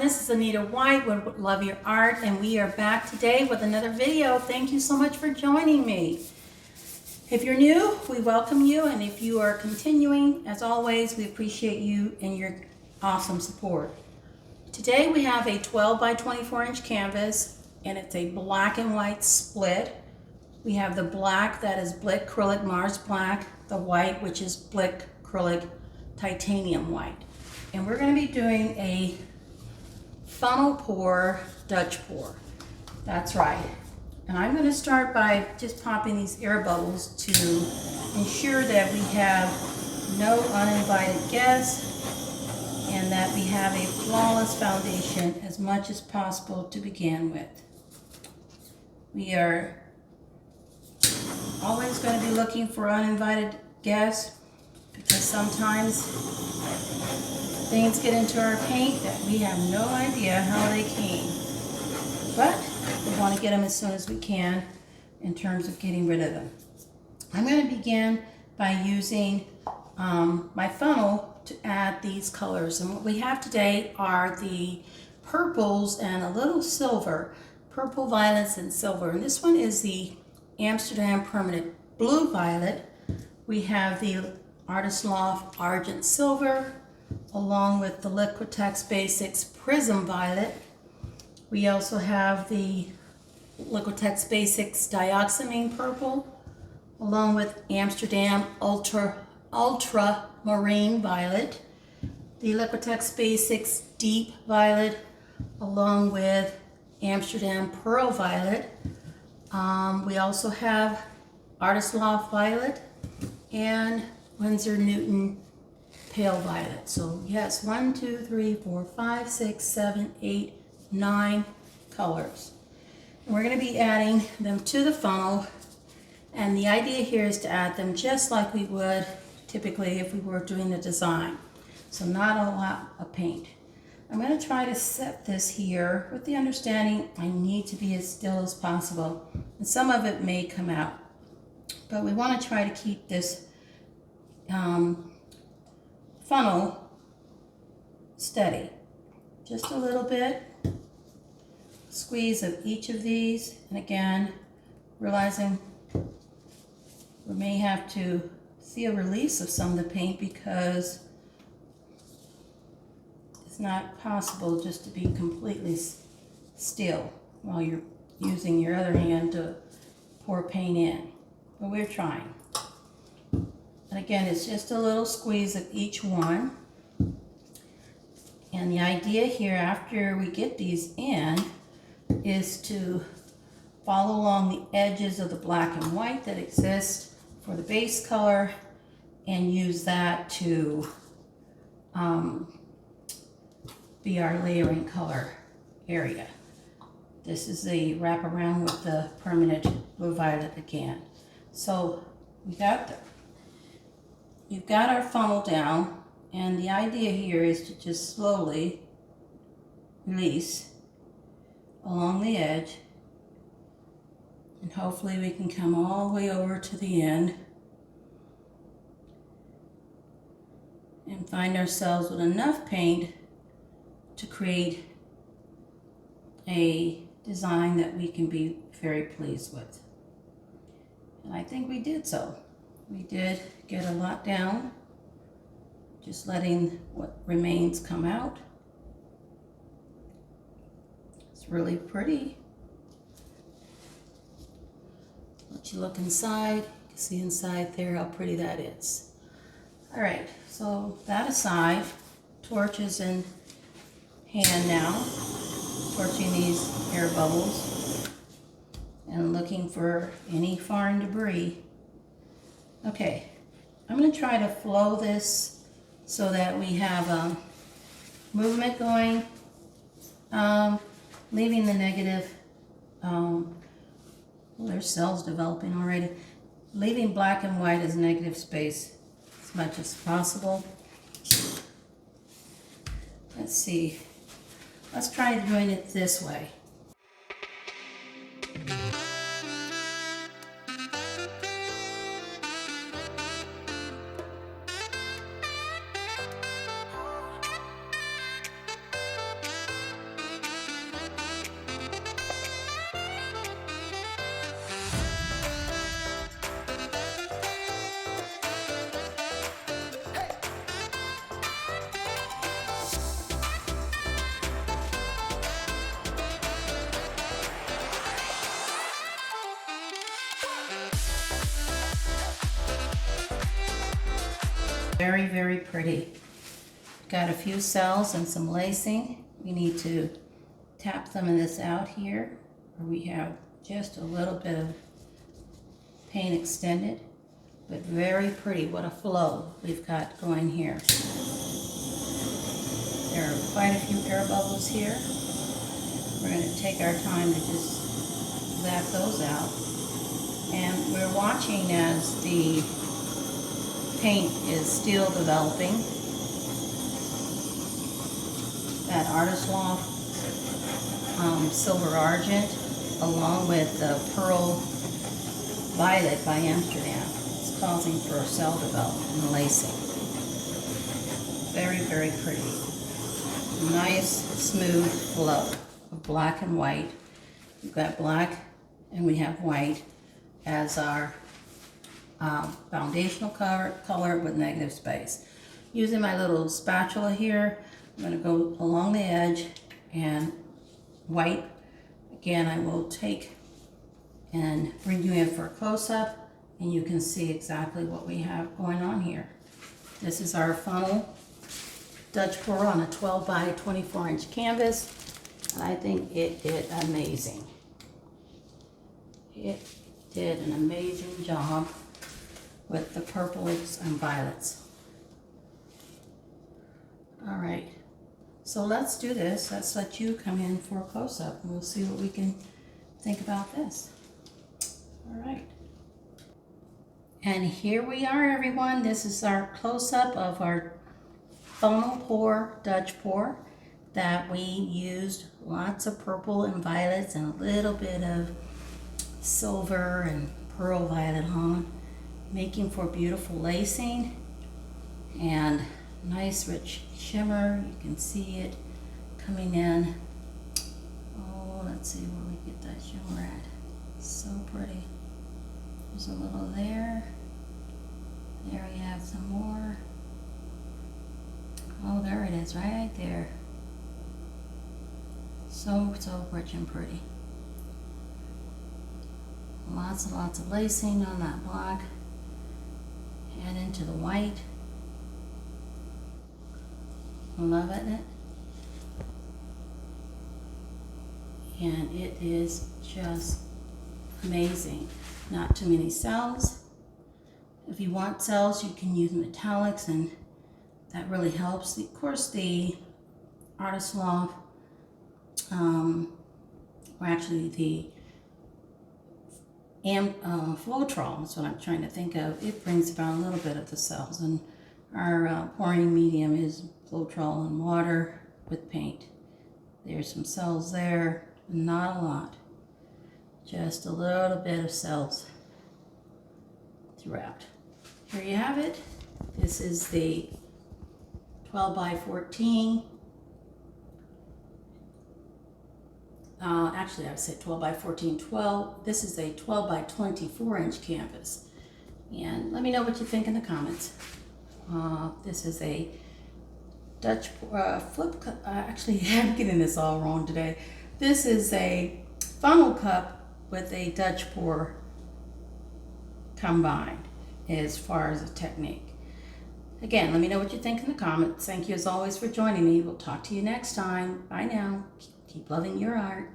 this is Anita White with Love Your Art, and we are back today with another video. Thank you so much for joining me. If you're new, we welcome you, and if you are continuing, as always, we appreciate you and your awesome support. Today we have a 12 by 24 inch canvas, and it's a black and white split. We have the black that is Blickrylic Mars Black, the white which is Blickrylic Titanium White. And we're going to be doing a funnel pour, Dutch pour. That's right. And I'm going to start by just popping these air bubbles to ensure that we have no uninvited guests and that we have a flawless foundation as much as possible to begin with. We are always going to be looking for uninvited guests because sometimes things get into our paint that we have no idea how they came. But we want to get them as soon as we can in terms of getting rid of them. I'm going to begin by using my funnel to add these colors. And what we have today are the purples and a little silver, purple, violets, and silver. And this one is the Amsterdam Permanent Blue Violet. We have the Artist Loft Argent Silver, along with the Liquitex Basics Prism Violet. We also have the Liquitex Basics Dioxamine Purple, along with Amsterdam Ultramarine Violet, the Liquitex Basics Deep Violet, along with Amsterdam Pearl Violet. We also have Artist Loft Violet and Winsor Newton Pale Violet. So yes, 1, 2, 3, 4, 5, 6, 7, 8, 9 colors. And we're going to be adding them to the funnel, and the idea here is to add them just like we would typically if we were doing the design. So not a lot of paint. I'm going to try to set this here with the understanding I need to be as still as possible, and some of it may come out, but we want to try to keep this funnel steady. Just a little bit squeeze of each of these, and again realizing we may have to see a release of some of the paint because it's not possible just to be completely still while you're using your other hand to pour paint in, but we're trying. And again, it's just a little squeeze of each one. And the idea here, after we get these in, is to follow along the edges of the black and white that exist for the base color and use that to be our layering color area. This is the wraparound with the permanent blue violet again. So you've got our funnel down, and the idea here is to just slowly release along the edge, and hopefully we can come all the way over to the end and find ourselves with enough paint to create a design that we can be very pleased with. And I think we did so. We did get a lot down, just letting what remains come out. It's really pretty. Let you look inside. You can see inside there how pretty that is. All right, so that aside, torches in hand now, torching these air bubbles and looking for any foreign debris. Okay, I'm going to try to flow this so that we have movement going, leaving the negative, there's cells developing already, leaving black and white as negative space as much as possible. Let's see, let's try doing it this way. Very, very pretty. Got a few cells and some lacing. We need to tap some of this out here, where we have just a little bit of paint extended, but very pretty. What a flow we've got going here. There are quite a few air bubbles here. We're going to take our time to just zap those out. And we're watching as the paint is still developing. That Artist Loft Silver Argent, along with the Pearl Violet by Amsterdam, is causing for cell development and lacing. Very, very pretty. Nice, smooth flow of black and white. We've got black and we have white as our foundational color with negative space. Using my little spatula here, I'm going to go along the edge and wipe. Again, I will take and bring you in for a close-up, and you can see exactly what we have going on here. This is our funnel Dutch pour on a 12 by 24 inch canvas, and I think it did amazing. It did an amazing job with the purples and violets. All right, so let's do this. Let's let you come in for a close-up, and we'll see what we can think about this. All right. And here we are, everyone. This is our close-up of our funnel pour, Dutch pour, that we used lots of purple and violets and a little bit of silver and pearl violet on, making for beautiful lacing and nice rich shimmer. You can see it coming in. Oh, let's see where we get that shimmer at. So pretty. There's a little there. There we have some more. Oh, there it is, right there. So rich and pretty. Lots and lots of lacing on that black. And into the white. Loving it. And it is just amazing. Not too many cells. If you want cells, you can use metallics, and that really helps. Of course, the Artist Loft, or actually the Floetrol, that's what I'm trying to think of. It brings about a little bit of the cells, and our pouring medium is Floetrol and water with paint. There's some cells there, not a lot. Just a little bit of cells throughout. Here you have it. This is the 12 by 14. Actually, I would say 12 by 14, 12. This is a 12 by 24 inch canvas. And let me know what you think in the comments. This is a Dutch flip cup. Actually, I'm getting this all wrong today. This is a funnel cup with a Dutch pour combined as far as a technique. Again, let me know what you think in the comments. Thank you as always for joining me. We'll talk to you next time. Bye now. Keep loving your art.